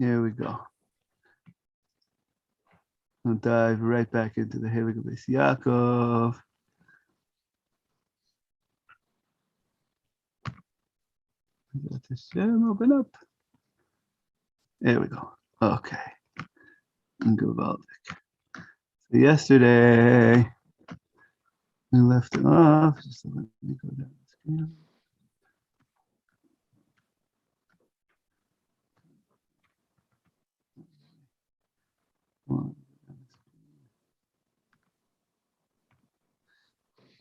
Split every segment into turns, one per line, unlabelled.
Here we go. I'll dive right back into the Heilig Beis Yaakov. Let the Shem open up. There we go. Okay. Gewaldig. So yesterday we left it off. Just let me go down the screen.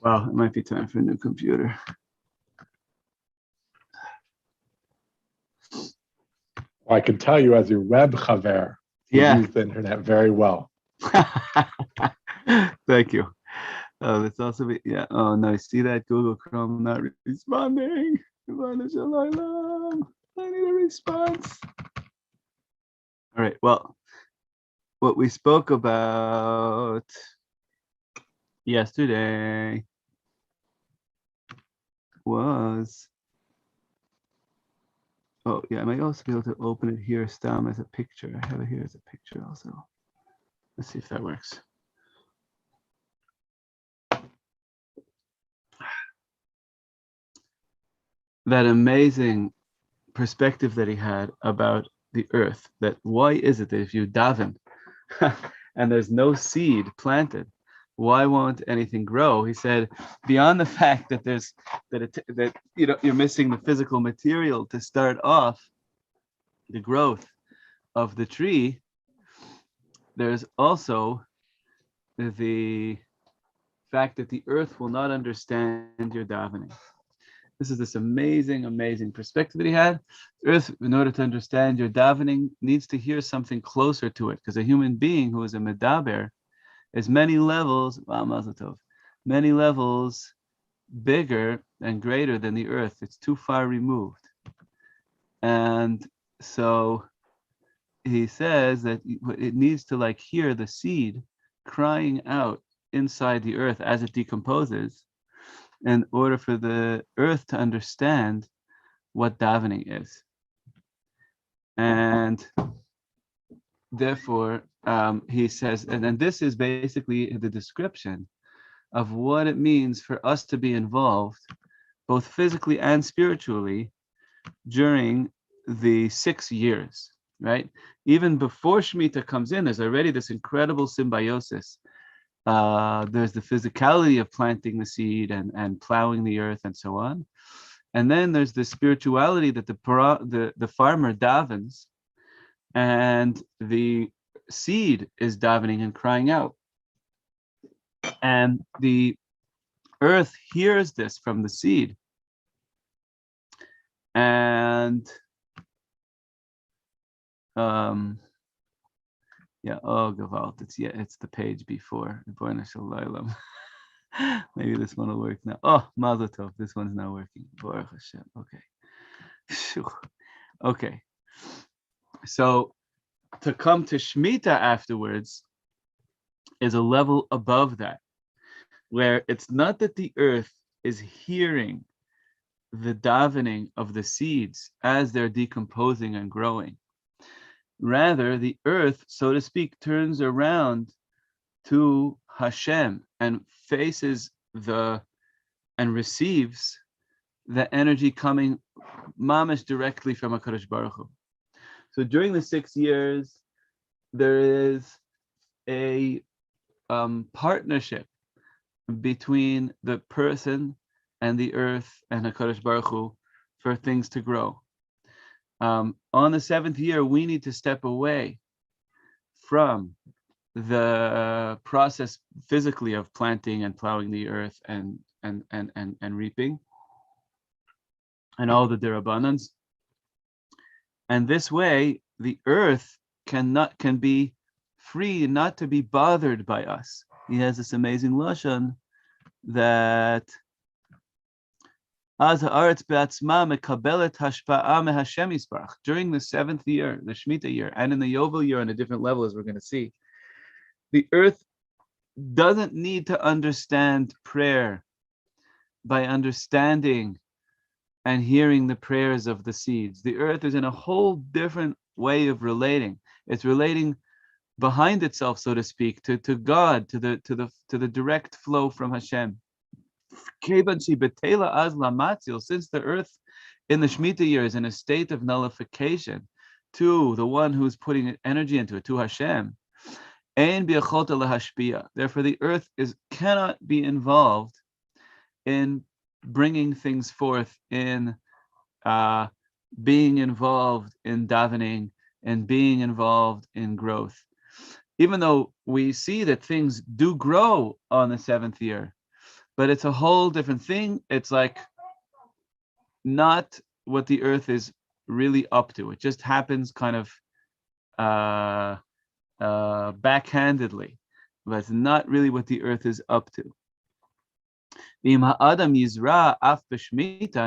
Wow, it might be time for a new computer.
Well, I can tell you as a web chaver, you
Yeah.
use the internet very well.
Thank you. Oh, that's also be, yeah. Oh no, see that Google Chrome not responding. I need a response. All right. Well, what we spoke about yesterday was. Oh yeah, I might also be able to open it here, Stam, as a picture. I have it here as a picture also. Let's see if that works. That amazing perspective that he had about the earth, that why is it that if you daven and there's no seed planted, why won't anything grow? He said, beyond the fact that there's that you know you're missing the physical material to start off the growth of the tree, there's also the fact that the earth will not understand your davening. This is this amazing, amazing perspective that he had. The earth, in order to understand your davening, needs to hear something closer to it, because a human being who is a medaber is many levels, many levels bigger and greater than the earth. It's too far removed. And so he says that it needs to like hear the seed crying out inside the earth as it decomposes, in order for the earth to understand what davening is. And therefore, he says, and then this is basically the description of what it means for us to be involved, both physically and spiritually, during the 6 years, right? Even before Shemitah comes in, there's already this incredible symbiosis. There's the physicality of planting the seed and plowing the earth and so on. And then there's the spirituality that the farmer davens, and the seed is davening and crying out. And the earth hears this from the seed. And yeah, oh Gevalt, it's the page before. Maybe this one will work now. Oh, Mazel Tov, this one's not working. Baruch Hashem. Okay. Okay. So to come to Shemitah afterwards is a level above that, where it's not that the earth is hearing the davening of the seeds as they're decomposing and growing. Rather, the earth, so to speak, turns around to Hashem and faces and receives the energy coming mamish directly from HaKadosh Baruch Hu. So during the 6 years, there is a partnership between the person and the earth and HaKadosh Baruch Hu for things to grow. On the 7th year, we need to step away from the process physically of planting and plowing the earth and reaping and all the derabanans. And this way, the earth can be free not to be bothered by us. He has this amazing lashon that during the 7th year, the Shemitah year, and in the Yovel year on a different level, as we're going to see, the earth doesn't need to understand prayer by understanding and hearing the prayers of the seeds. The earth is in a whole different way of relating. It's relating behind itself, so to speak, to God, to the direct flow from Hashem. Since the earth in the Shemitah year is in a state of nullification to the one who's putting energy into it, to Hashem, therefore the earth cannot be involved in bringing things forth, in being involved in davening and being involved in growth. Even though we see that things do grow on the seventh year, but it's a whole different thing. It's like not what the earth is really up to. It just happens kind of backhandedly, but it's not really what the earth is up to. And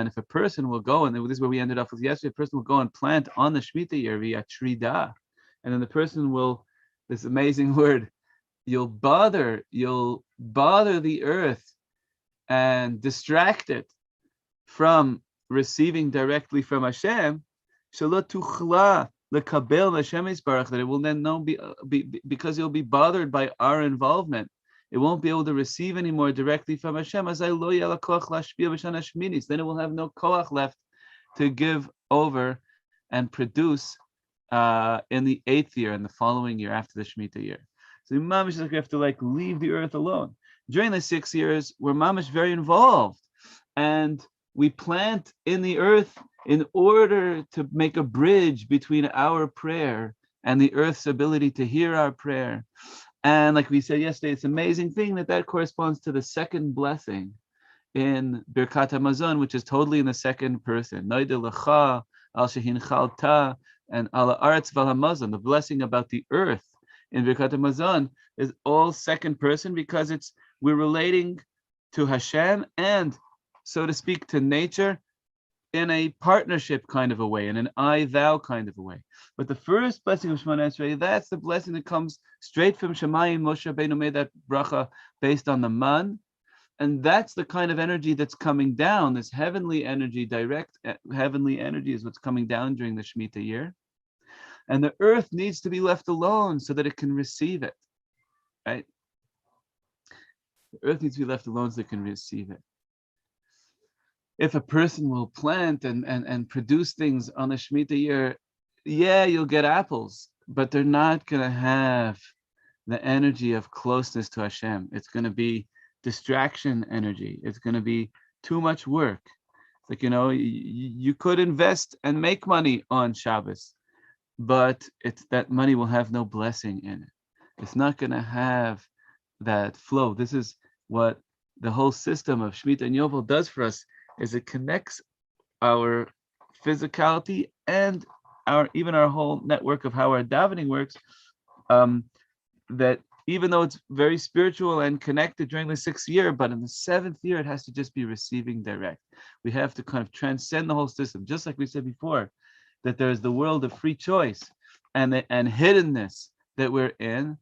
if a person will go, and this is where we ended up with yesterday, a person will go and plant on the Shemitah year via trida, and then the person will, this amazing word, you'll bother the earth and distract it from receiving directly from Hashem, that it will then be because you'll be bothered by our involvement. It won't be able to receive anymore directly from Hashem. Then it will have no koach left to give over and produce in the 8th year and the following year after the Shemitah year. So mamish is like we have to leave the earth alone. During the 6 years, we're mamish very involved, and we plant in the earth in order to make a bridge between our prayer and the earth's ability to hear our prayer. And like we said yesterday, it's an amazing thing that corresponds to the second blessing in Birkat HaMazon, which is totally in the second person. Noide lecha al shehinchalta and ala aretz val hamazon. The blessing about the earth in Birkat HaMazon is all second person, because we're relating to Hashem and, so to speak, to nature in a partnership kind of a way, in an I-thou kind of a way. But the first blessing of Shemona Esrei, that's the blessing that comes straight from Shemayim. Moshe Rabbeinu made that bracha based on the man, and that's the kind of energy that's coming down. This heavenly energy, direct heavenly energy, is what's coming down during the Shemitah year. And the earth needs to be left alone so that it can receive it, right? The earth needs to be left alone so it can receive it. If a person will plant and produce things on the Shemitah year, yeah, you'll get apples, but they're not going to have the energy of closeness to Hashem. It's going to be distraction energy. It's going to be too much work. It's like, you could invest and make money on Chavis, but that money will have no blessing in it. It's not going to have that flow. This is what the whole system of Shemitah and Yovel does for us, is it connects our physicality and even our whole network of how our davening works, that even though it's very spiritual and connected during the 6th year, but in the 7th year, it has to just be receiving direct. We have to kind of transcend the whole system, just like we said before, that there's the world of free choice and hiddenness that we're in.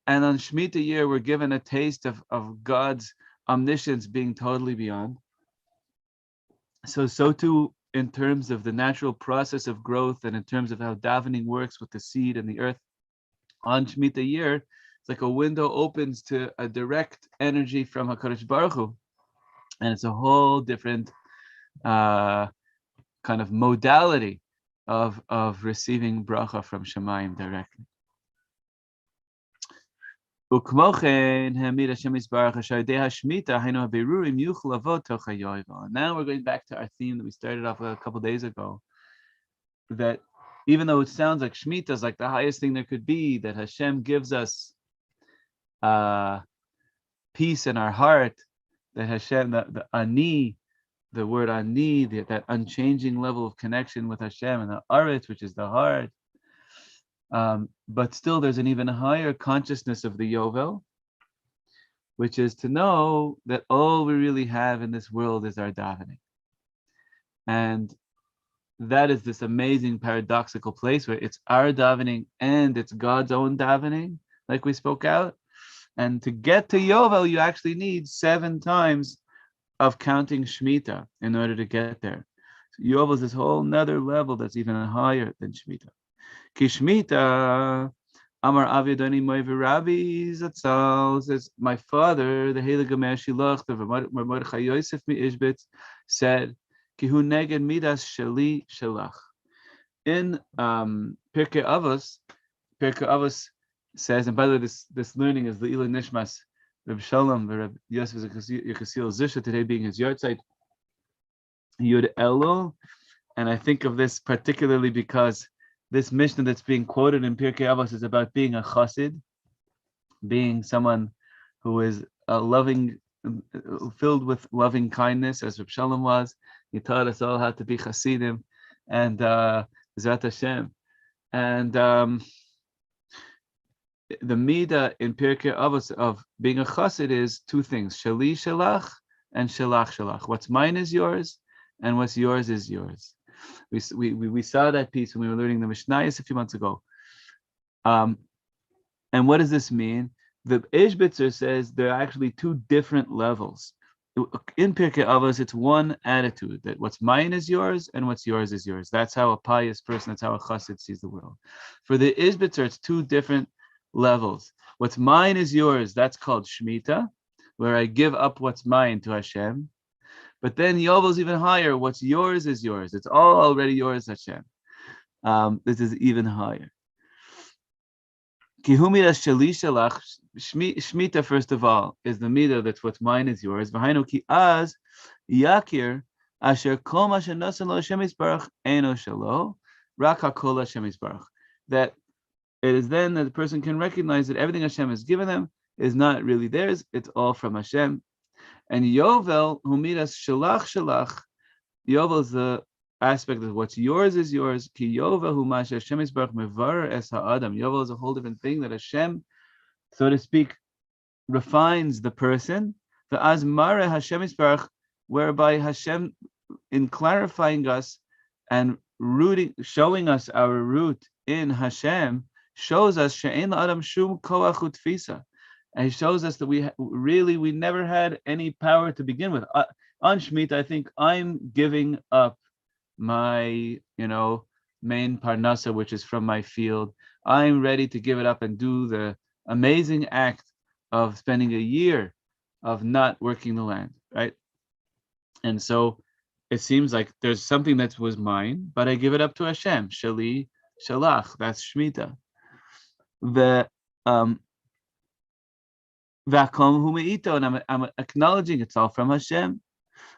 And on Shemitah year, we're given a taste of God's omniscience being totally beyond. So too, in terms of the natural process of growth and in terms of how davening works with the seed and the earth, on Shemitah year, it's like a window opens to a direct energy from HaKadosh Baruch Hu. And it's a whole different kind of modality of receiving bracha from Shemayim directly. Now we're going back to our theme that we started off with a couple of days ago, that even though it sounds like Shemitah is like the highest thing there could be, that Hashem gives us peace in our heart, that Hashem, the ani, the word ani, that unchanging level of connection with Hashem, and the aretz, which is the heart. But still, there's an even higher consciousness of the Yovel, which is to know that all we really have in this world is our davening. And that is this amazing paradoxical place where it's our davening and it's God's own davening, like we spoke out. And to get to Yovel, you actually need 7 times of counting Shemitah in order to get there. So Yovel is this whole another level that's even higher than Shemitah. Kishmita Amar Avidoni Moivi Rabbi Zatzal says, my father, the Heilige Shilach, the Mordechai Yosef mi Ishbitz, said, Kihu neged midas sheli shelach. In Pirkei Avos says, and by the way, this learning is the Ilan Nishmas, Reb Shalom, Reb Yosef Yechasiel Zisha, today being his yahrzeit, Yud Elul, and I think of this particularly because this Mishnah that's being quoted in Pirkei Avos is about being a chassid, being someone who is loving, filled with loving kindness, as Reb Shalom was. He taught us all how to be chassidim, and Zrat Hashem. And the midah in Pirkei Avos of being a chassid is two things: shali shalach and shalach shalach. What's mine is yours, and what's yours is yours. We saw that piece when we were learning the Mishnayos a few months ago. And what does this mean? The Ishbitzer says there are actually two different levels. In Pirkei Avos, it's one attitude, that what's mine is yours and what's yours is yours. That's how a pious person, that's how a chassid sees the world. For the Ishbitzer, it's two different levels. What's mine is yours, that's called shemittah, where I give up what's mine to Hashem. But then Yovel's even higher. What's yours is yours. It's all already yours, Hashem. This is even higher. Shmita, first of all, is the midah that's what's mine is yours. V'hainu ki az yakir asher kol ma shenasan lo Hashem yisbarach eno shelo rak hakol Hashem yisbarach. That it is then that the person can recognize that everything Hashem has given them is not really theirs. It's all from Hashem. And Yovel, who midas shalach shalach, Yovel is the aspect of what's yours is yours. Ki Yovel, who masha Hashem yisbarach mevarer es ha'adam. Yovel is a whole different thing that Hashem, so to speak, refines the person. The azmare Hashem yisbarach, whereby Hashem, in clarifying us and showing us our root in Hashem, shows us she'en la'adam shum koach u'tfisa. And he shows us that we never had any power to begin with. On Shemitah, I think I'm giving up my, main parnasa, which is from my field. I'm ready to give it up and do the amazing act of spending a year of not working the land, right? And so it seems like there's something that was mine, but I give it up to Hashem. Shali, shalach, that's Shemitah. And I'm acknowledging it's all from Hashem.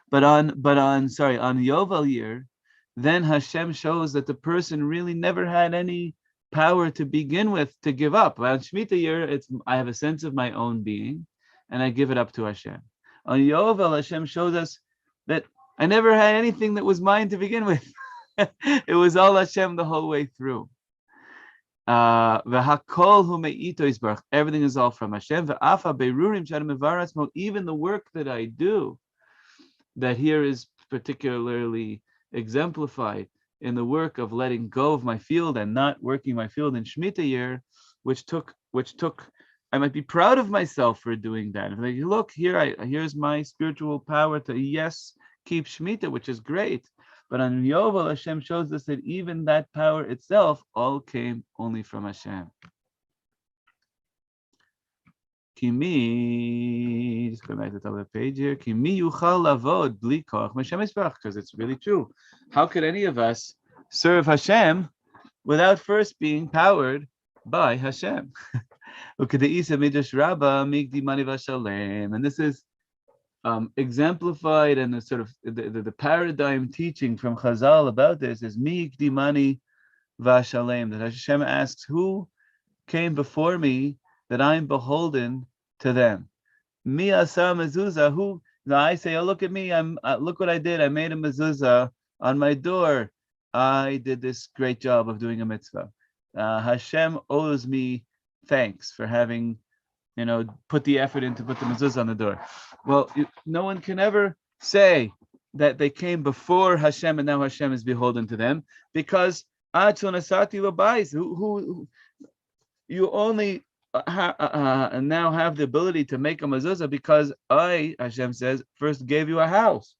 But on Yovel year, then Hashem shows that the person really never had any power to begin with to give up. On Shemitah year, I have a sense of my own being, and I give it up to Hashem. On Yovel, Hashem shows us that I never had anything that was mine to begin with. It was all Hashem the whole way through. Everything is all from Hashem. Even the work that I do, that here is particularly exemplified in the work of letting go of my field and not working my field in Shemitah year, which took. I might be proud of myself for doing that. If like, look here's my spiritual power to keep Shemitah, which is great. But on Yovel, Hashem shows us that even that power itself all came only from Hashem. Kimi, just go back to the top of the page here. Kimi yuchal lavod bli koach Hashem yisbarach, because it's really true. How could any of us serve Hashem without first being powered by Hashem? And this is exemplified, and the sort of the paradigm teaching from Chazal about this is Mikdimani Vashalem, that Hashem asks, who came before me that I'm beholden to them? Mi asa mezuzah, who I say, oh look at me, look what I did, I made a mezuzah on my door, I did this great job of doing a mitzvah. Hashem owes me thanks for having put the effort in to put the mezuzah on the door. Well, no one can ever say that they came before Hashem and now Hashem is beholden to them, because who you only now have the ability to make a mezuzah because I, Hashem says, first gave you a house.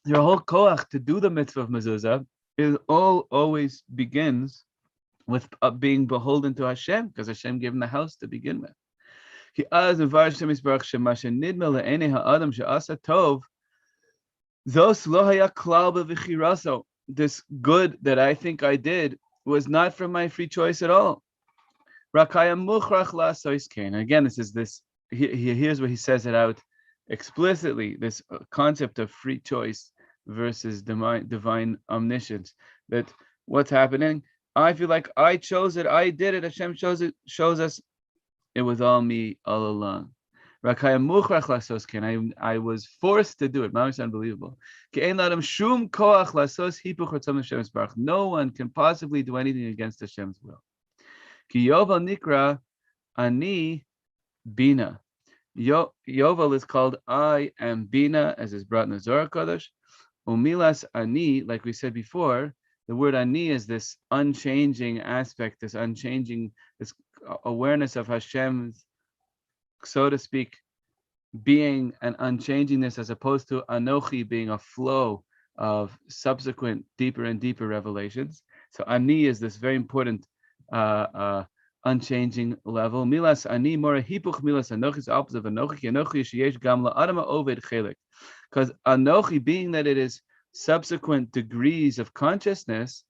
Your whole koach to do the mitzvah of mezuzah it all always begins with being beholden to Hashem, because Hashem gave him the house to begin with. This good that I think I did was not from my free choice at all. Again, here's where he says it out explicitly, this concept of free choice versus divine omniscience. That what's happening, I feel like I chose it, I did it, Hashem shows us it was all me all along. I was forced to do it. It's unbelievable. No one can possibly do anything against Hashem's will. Ani Bina. Yovel is called I am Bina, as is brought in the Zohar Kodesh. Umilas Ani, like we said before, the word Ani is this unchanging aspect, this awareness of Hashem's, so to speak, being an unchangingness, as opposed to Anochi being a flow of subsequent deeper and deeper revelations. So Ani is this very important unchanging level. Milas Ani mora hipuch milas Anochi is opposite of Anochi. Anochi sheyesh gam la'adama oved chelik. Because Anochi, being that it is subsequent degrees of consciousness,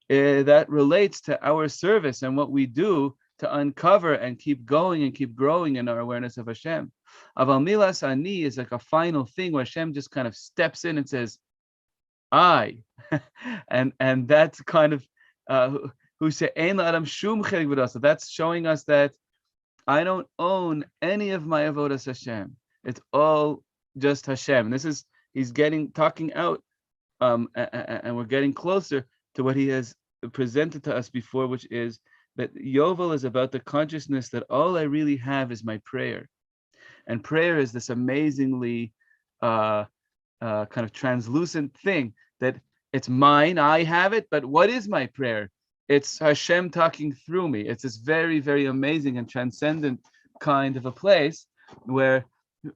that relates to our service and what we do to uncover and keep going and keep growing in our awareness of Hashem. Aval milas ani is like a final thing where Hashem just kind of steps in and says, I. and that's kind of who say ein la'adam shum chelik v'dasa. That's showing us that I don't own any of my avodas Hashem. It's all just Hashem. This is, he's talking out, and we're getting closer to what he has presented to us before, which is that Yovel is about the consciousness that all I really have is my prayer. And prayer is this amazingly kind of translucent thing that it's mine, I have it, but what is my prayer? It's Hashem talking through me. It's this very, very amazing and transcendent kind of a place where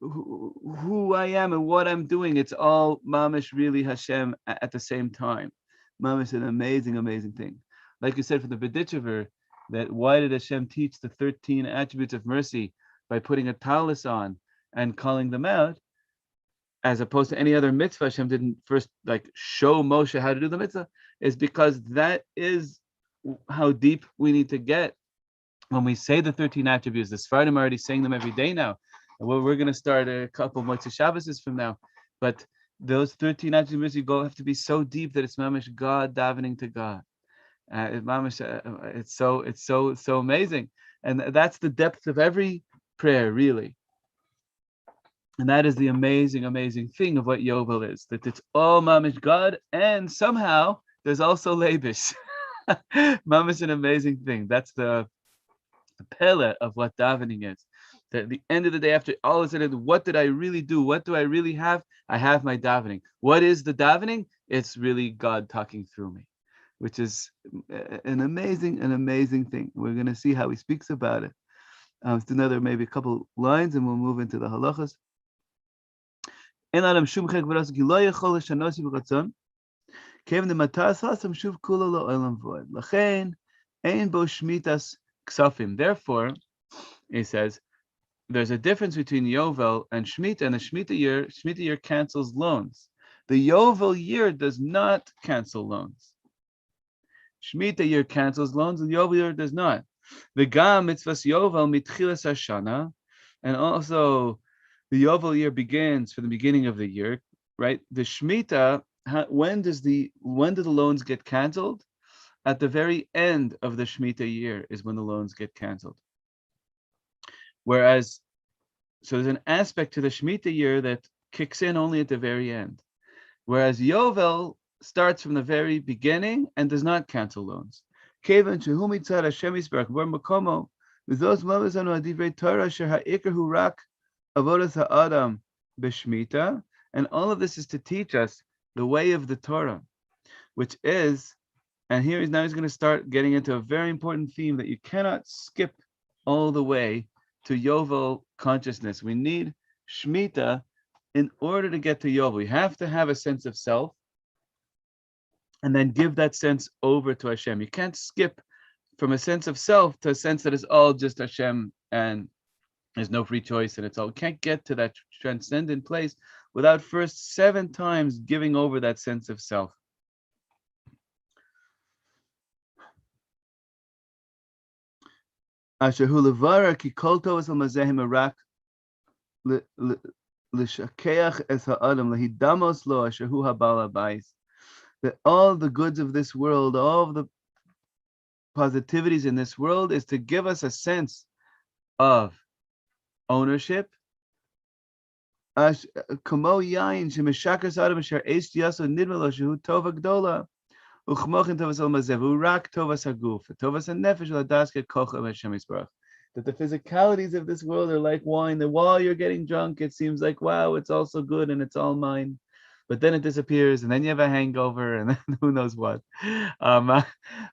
who I am and what I'm doing, it's all mamish, really Hashem at the same time. Mamish, an amazing, amazing thing. Like you said for the B'dichever, that why did Hashem teach the 13 attributes of mercy by putting a talus on and calling them out, as opposed to any other mitzvah? Hashem didn't first like show Moshe how to do the mitzvah, is because that is how deep we need to get when we say the 13 attributes. The Sfardim are already saying them every day now. Well, we're going to start a couple more Chavis from now, but those 13 attributes have to be so deep that it's mamish God davening to God. It's so amazing, and that's the depth of every prayer, really. And that is the amazing thing of what Yovel is, that it's all mamish God, and somehow there's also Leibish. Mamish, an amazing thing. That's the pele of what davening is. That at the end of the day, after all is said, what did I really do? What do I really have? I have my davening. What is the davening? It's really God talking through me, which is an amazing thing. We're going to see how he speaks about it. It's another maybe a couple lines, and we'll move into the halachas. Therefore, he says, there's a difference between Yovel and Shemitah, and the Shemitah year cancels loans. The Yovel year does not cancel loans. Shemitah year cancels loans, and Yovel year does not. The Gam mitzvahs Yovel mitchilas hashana, and also the Yovel year begins from the beginning of the year, right? The Shemitah, when do the loans get canceled? At the very end of the Shemitah year is when the loans get canceled. Whereas, so there's an aspect to the Shemitah year that kicks in only at the very end. Whereas Yovel starts from the very beginning and does not cancel loans. And all of this is to teach us the way of the Torah, which is, and he's going to start getting into a very important theme that you cannot skip all the way to Yovel consciousness. We need Shemitah in order to get to Yovel. We have to have a sense of self, and then give that sense over to Hashem. You can't skip from a sense of self to a sense that is all just Hashem and there's no free choice and it's all. You can't get to that transcendent place without first 7 times giving over that sense of self. Asher hu levara ki kol tovas al-mazehim arak l'shakeach es ha'adam l'hidamos lo asher hu ha'bal habayis. That all the goods of this world, all of the positivities in this world is to give us a sense of ownership. Kamo yain shemeshakas adam asher eis yaso nidma lo shehu tova gdola. That the physicalities of this world are like wine, that while you're getting drunk, it seems like, wow, it's all so good and it's all mine. But then it disappears, and then you have a hangover, and then who knows what.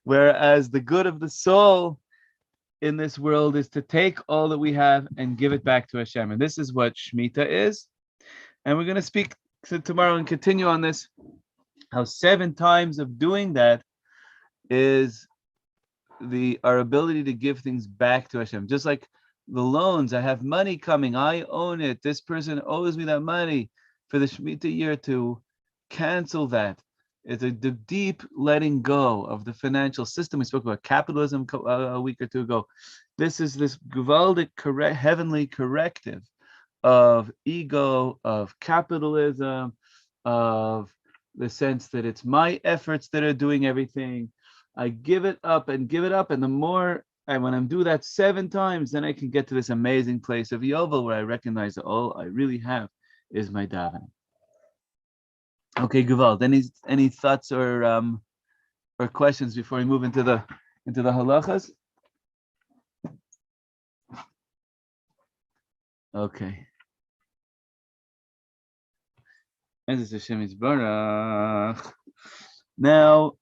Whereas the good of the soul in this world is to take all that we have and give it back to Hashem. And this is what shemittah is. And we're going to speak tomorrow and continue on this. How 7 times of doing that is our ability to give things back to Hashem. Just like the loans, I have money coming, I own it. This person owes me that money for the shemittah year to cancel that. It's the deep letting go of the financial system. We spoke about capitalism a week or two ago. This is this gewaldic, heavenly corrective of ego, of capitalism, of the sense that it's my efforts that are doing everything. I give it up, and the more, and when I'm do that 7 times, then I can get to this amazing place of Yovel where I recognize that all I really have is my davening. Okay, Gevald, any thoughts or questions before we move into the halachas? Okay. Now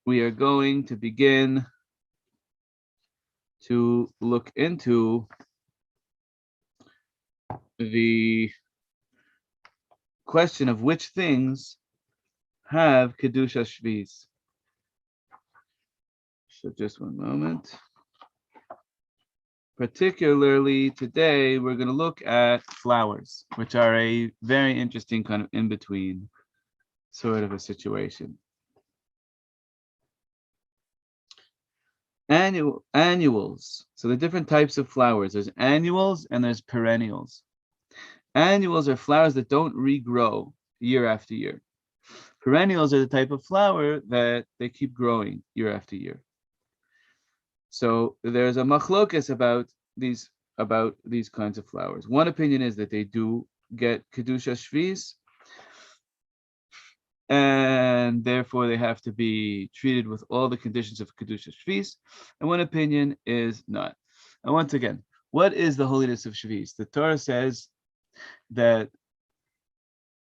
we are going to begin to look into the question of which things have Kedusha Shvis. So just one moment. Particularly today, we're going to look at flowers, which are a very interesting kind of in-between sort of a situation. Annuals. So the different types of flowers. There's annuals and there's perennials. Annuals are flowers that don't regrow year after year. Perennials are the type of flower that they keep growing year after year. So there's a machlokes about these kinds of flowers. One opinion is that they do get Kedusha Shvis, and therefore they have to be treated with all the conditions of Kedusha Shvis. And one opinion is not. And once again, what is the holiness of Shvis? The Torah says that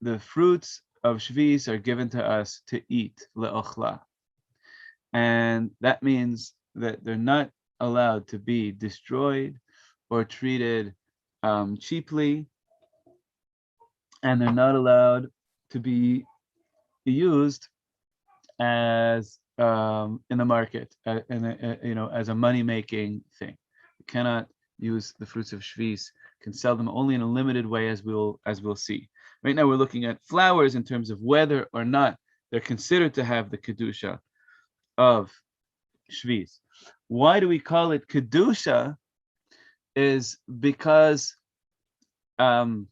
the fruits of Shvis are given to us to eat, le'ochla. And that means that they're not allowed to be destroyed or treated cheaply, and they're not allowed to be used as in the market, as a money-making thing. You cannot use the fruits of Shvis. Can sell them only in a limited way, as we'll see. Right now, we're looking at flowers in terms of whether or not they're considered to have the kedusha of Shvis. Why do we call it Kedusha? Is because the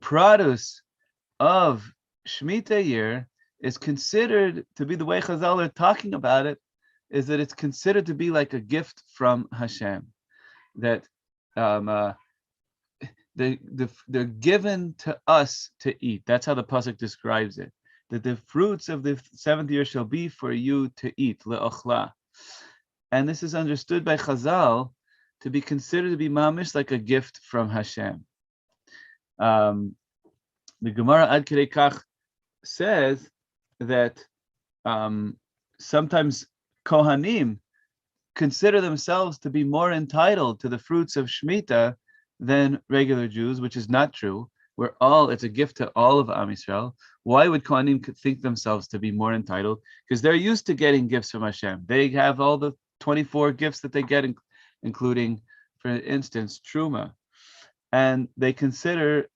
produce of Shemitah year is considered to be, the way Chazal are talking about it, is that it's considered to be like a gift from Hashem. That they're given to us to eat. That's how the pasuk describes it. That the fruits of the 7th year shall be for you to eat, le'ochla. And this is understood by Chazal to be considered to be mamish like a gift from Hashem. The Gemara Ad Kedei Kach says that sometimes Kohanim consider themselves to be more entitled to the fruits of Shemitah than regular Jews, which is not true. it's a gift to all of Am Yisrael. Why would Kohanim think themselves to be more entitled? Because they're used to getting gifts from Hashem. They have all the 24 gifts that they get, including, for instance, Truma. And they consider,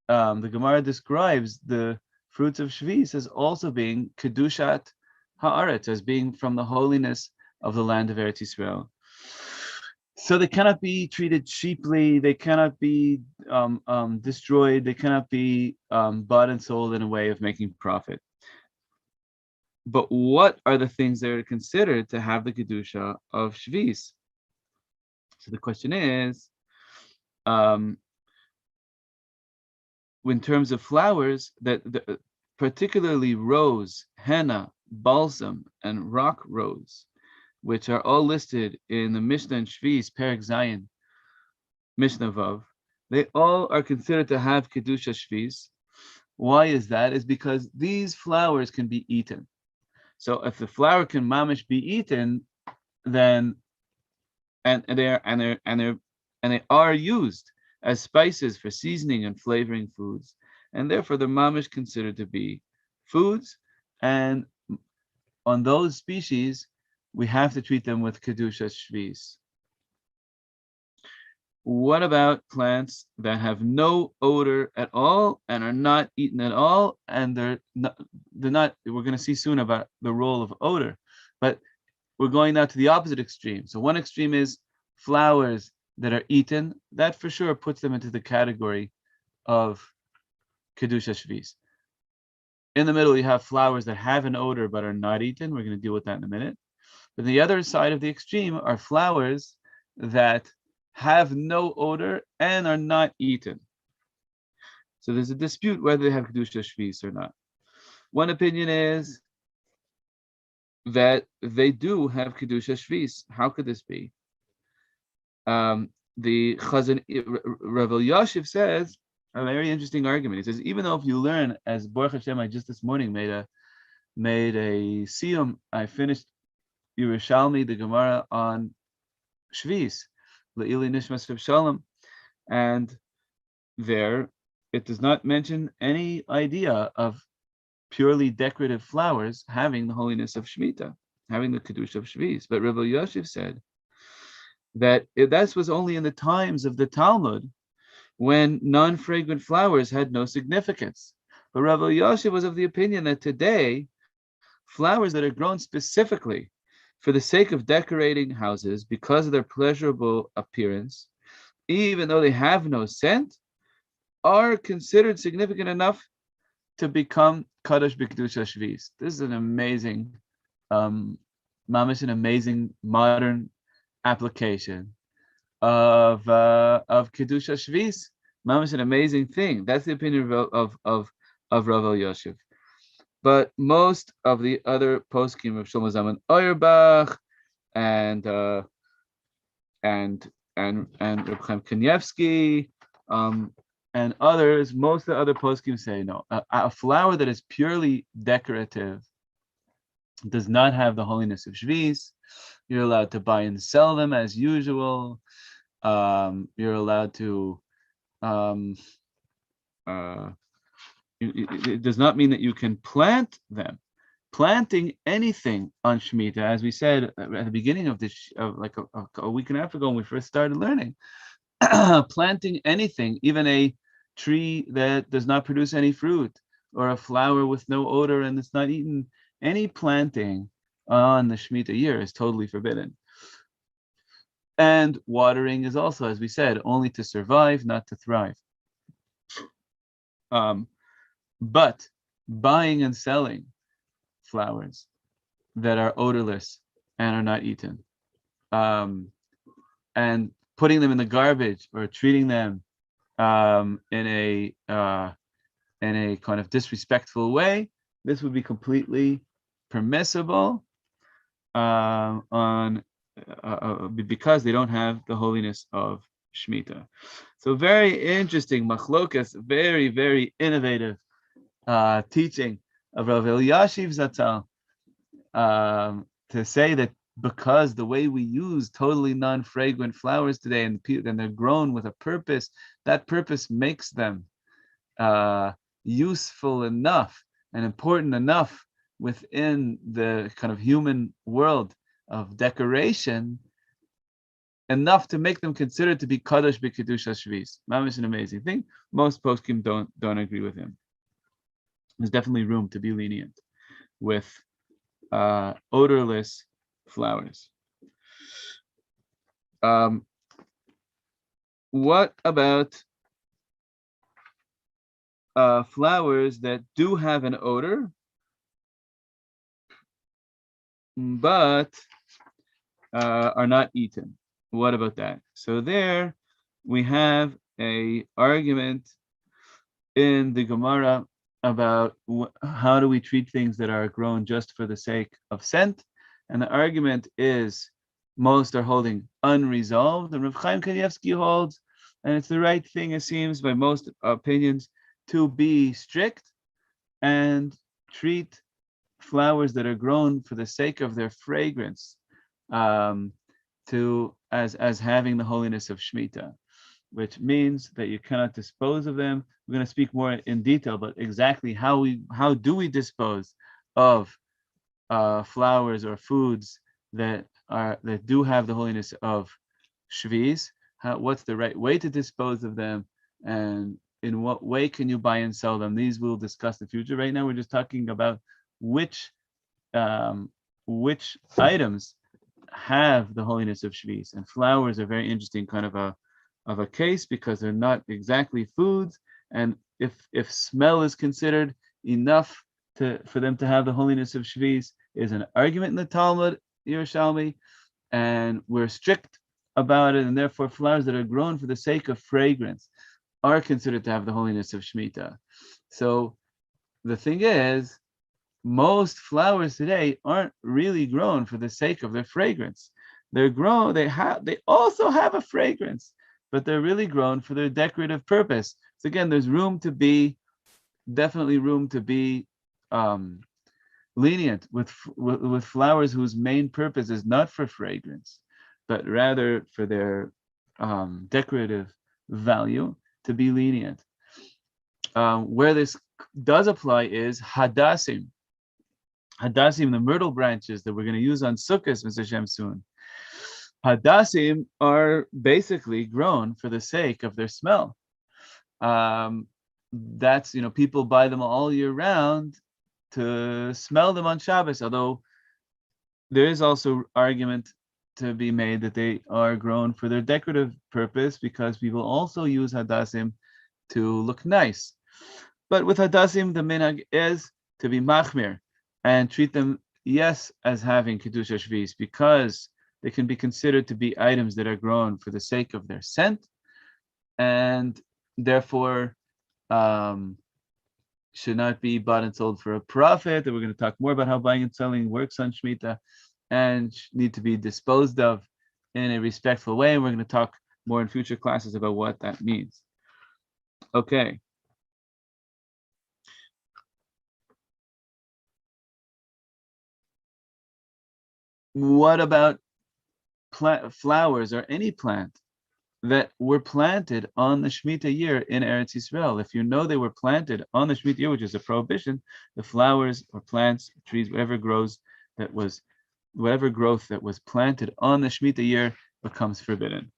the Gemara describes the fruits of Shvis as also being Kedushat Haaretz, as being from the holiness of the land of Eretz Yisrael. So they cannot be treated cheaply. They cannot be destroyed. They cannot be bought and sold in a way of making profit. But what are the things that are considered to have the Kedusha of Shvis? So the question is, in terms of flowers, particularly rose, henna, balsam, and rock rose, which are all listed in the Mishnah and Shvis, Perek Zayin, Mishnah Vav, they all are considered to have Kedusha Shvis. Why is that? Is because these flowers can be eaten. So if the flower can mamish be eaten, then and they are used as spices for seasoning and flavoring foods, and therefore the mamish considered to be foods, and on those species we have to treat them with Kedusha Shvis. What about plants that have no odor at all and are not eaten at all, and they're not, we're going to see soon about the role of odor, but we're going now to the opposite extreme. So one extreme is flowers that are eaten. That for sure puts them into the category of Kedusha Shvis. In the middle, you have flowers that have an odor but are not eaten. We're going to deal with that in a minute. But the other side of the extreme are flowers that have no odor and are not eaten. So there's a dispute whether they have Kedusha Shvis or not. One opinion is that they do have Kedusha Shvis. How could this be? The Chazan, Rav Yashiv says a very interesting argument. He says, even though if you learn, as Baruch Hashem, I just this morning made a siyum, I finished Yerushalmi, the Gemara on Shvis, Le'ili Nishmas Reb Shalom, and there it does not mention any idea of purely decorative flowers having the holiness of Shemitah, having the Kedusha of Shvis. But Reb Yashiv said that that was only in the times of the Talmud, when non-fragrant flowers had no significance. But Reb Yashiv was of the opinion that today, flowers that are grown specifically for the sake of decorating houses because of their pleasurable appearance, even though they have no scent, are considered significant enough to become Kadosh B'Kedusha Shvis. This is an amazing, mamish, an amazing modern application of Kedusha Shvis. Mamish, an amazing thing. That's the opinion of Rav Yashiv. But most of the other poskim of Shlomo Zalman Auerbach and Reb Chaim Kanievsky and others, most of the other poskim say no. A flower that is purely decorative does not have the holiness of Shvis. You're allowed to buy and sell them as usual. You're allowed to. It does not mean that you can plant them. Planting anything on Shemitah, as we said at the beginning of this, like a week and a half ago when we first started learning, planting anything, even a tree that does not produce any fruit, or a flower with no odor and it's not eaten, any planting on the Shemitah year is totally forbidden. And watering is also, as we said, only to survive, not to thrive. But buying and selling flowers that are odorless and are not eaten, and putting them in the garbage or treating them in a kind of disrespectful way, this would be completely permissible because they don't have the holiness of Shemitah. So very interesting machlokas, very, very innovative teaching of Rav Elyashiv Zatzal, to say that because the way we use totally non-fragrant flowers today, and they're grown with a purpose, that purpose makes them useful enough and important enough within the kind of human world of decoration, enough to make them considered to be kadosh b'kedusha shvis. Mamish an amazing thing. Most poskim don't agree with him. There's definitely room to be lenient with odorless flowers. What about flowers that do have an odor, but are not eaten? What about that? So there we have a argument in the Gemara about how do we treat things that are grown just for the sake of scent, and the argument is most are holding unresolved, and Reb Chaim Kanievsky holds, and it's the right thing, it seems, by most opinions, to be strict and treat flowers that are grown for the sake of their fragrance as having the holiness of shemittah, which means that you cannot dispose of them. We're going to speak more in detail, but exactly how do we dispose of flowers or foods that do have the holiness of shvis? What's the right way to dispose of them, and in what way can you buy and sell them? These we'll discuss in the future. Right now, we're just talking about which items have the holiness of shvis, and flowers are very interesting kind of a case because they're not exactly foods, and if smell is considered enough for them to have the holiness of shvis is an argument in the Talmud Yerushalmi, and we're strict about it, and therefore flowers that are grown for the sake of fragrance are considered to have the holiness of shemittah. So the thing is, most flowers today aren't really grown for the sake of their fragrance. They're grown, they also have a fragrance, but they're really grown for their decorative purpose. So again, there's definitely room to be lenient with flowers whose main purpose is not for fragrance, but rather for their decorative value, to be lenient. Where this does apply is hadassim. Hadassim, the myrtle branches that we're going to use on Sukkot, Mr. Shem, soon. Hadassim are basically grown for the sake of their smell. That's, people buy them all year round to smell them on Shabbos, although there is also argument to be made that they are grown for their decorative purpose, because people also use hadassim to look nice. But with hadassim, the minhag is to be machmir and treat them, yes, as having kedusha shvis, because they can be considered to be items that are grown for the sake of their scent, and therefore should not be bought and sold for a profit. And we're going to talk more about how buying and selling works on shemittah, and need to be disposed of in a respectful way. And we're going to talk more in future classes about what that means. Okay. What about flowers or any plant that were planted on the Shemitah year in Eretz Yisrael? If you know they were planted on the Shemitah year, which is a prohibition, the flowers or plants, trees, whatever growth that was planted on the Shemitah year becomes forbidden.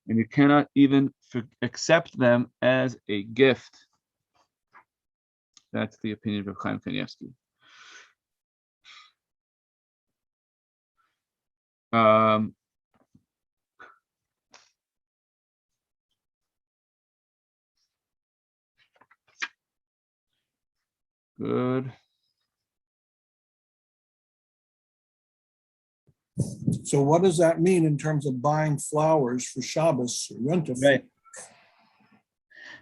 And you cannot even accept them as a gift. That's the opinion of Reb Chaim Kanievsky. Good.
So what does that mean in terms of buying flowers for Shabbos or Yontif?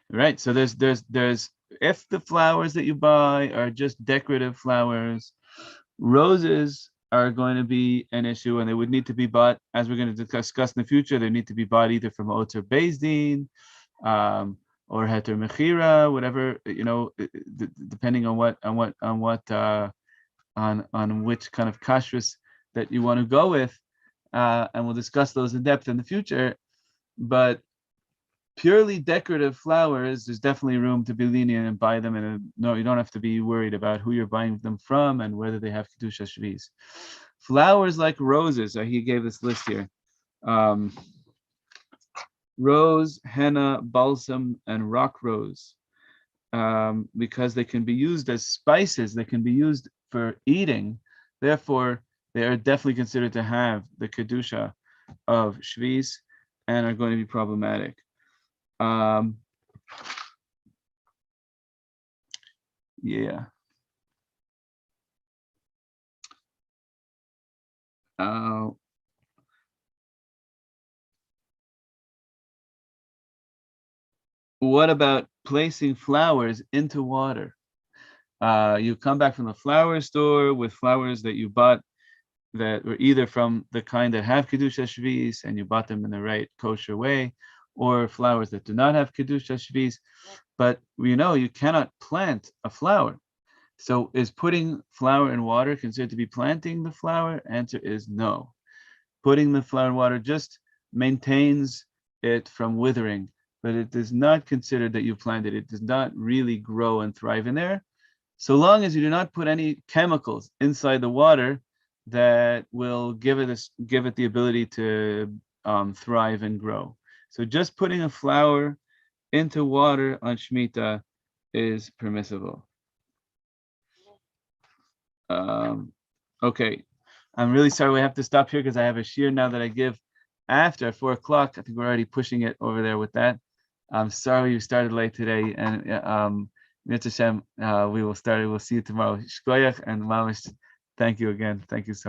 Right. So there's if the flowers that you buy are just decorative flowers, roses are going to be an issue, and they would need to be bought, as we're going to discuss in the future. They need to be bought either from Oter Beis Din, or Heter Mechira, whatever, depending on which kind of kashrus that you want to go with, and we'll discuss those in depth in the future. But Purely decorative flowers, there's definitely room to be lenient and buy them, and no, you don't have to be worried about who you're buying them from and whether they have Kedusha Shvis. Flowers like roses, he gave this list here. Rose, henna, balsam, and rock rose, because they can be used as spices, they can be used for eating. Therefore, they are definitely considered to have the Kedusha of Shvis and are going to be problematic. Yeah. What about placing flowers into water? You come back from the flower store with flowers that you bought that were either from the kind that have Kedusha Shvis and you bought them in the right kosher way, or flowers that do not have Kedusha Shvis. But you cannot plant a flower. So is putting flower in water considered to be planting the flower? Answer is no. Putting the flower in water just maintains it from withering, but it is not considered that you planted it. It does not really grow and thrive in there. So long as you do not put any chemicals inside the water that will give it the ability to thrive and grow. So just putting a flower into water on Shemitah is permissible. Okay, I'm really sorry we have to stop here because I have a shiur now that I give after 4 o'clock. I think we're already pushing it over there with that. I'm sorry you started late today, and Mitzvah Hashem, we'll see you tomorrow. Shkoyach and Mamish, thank you again. Thank you so much.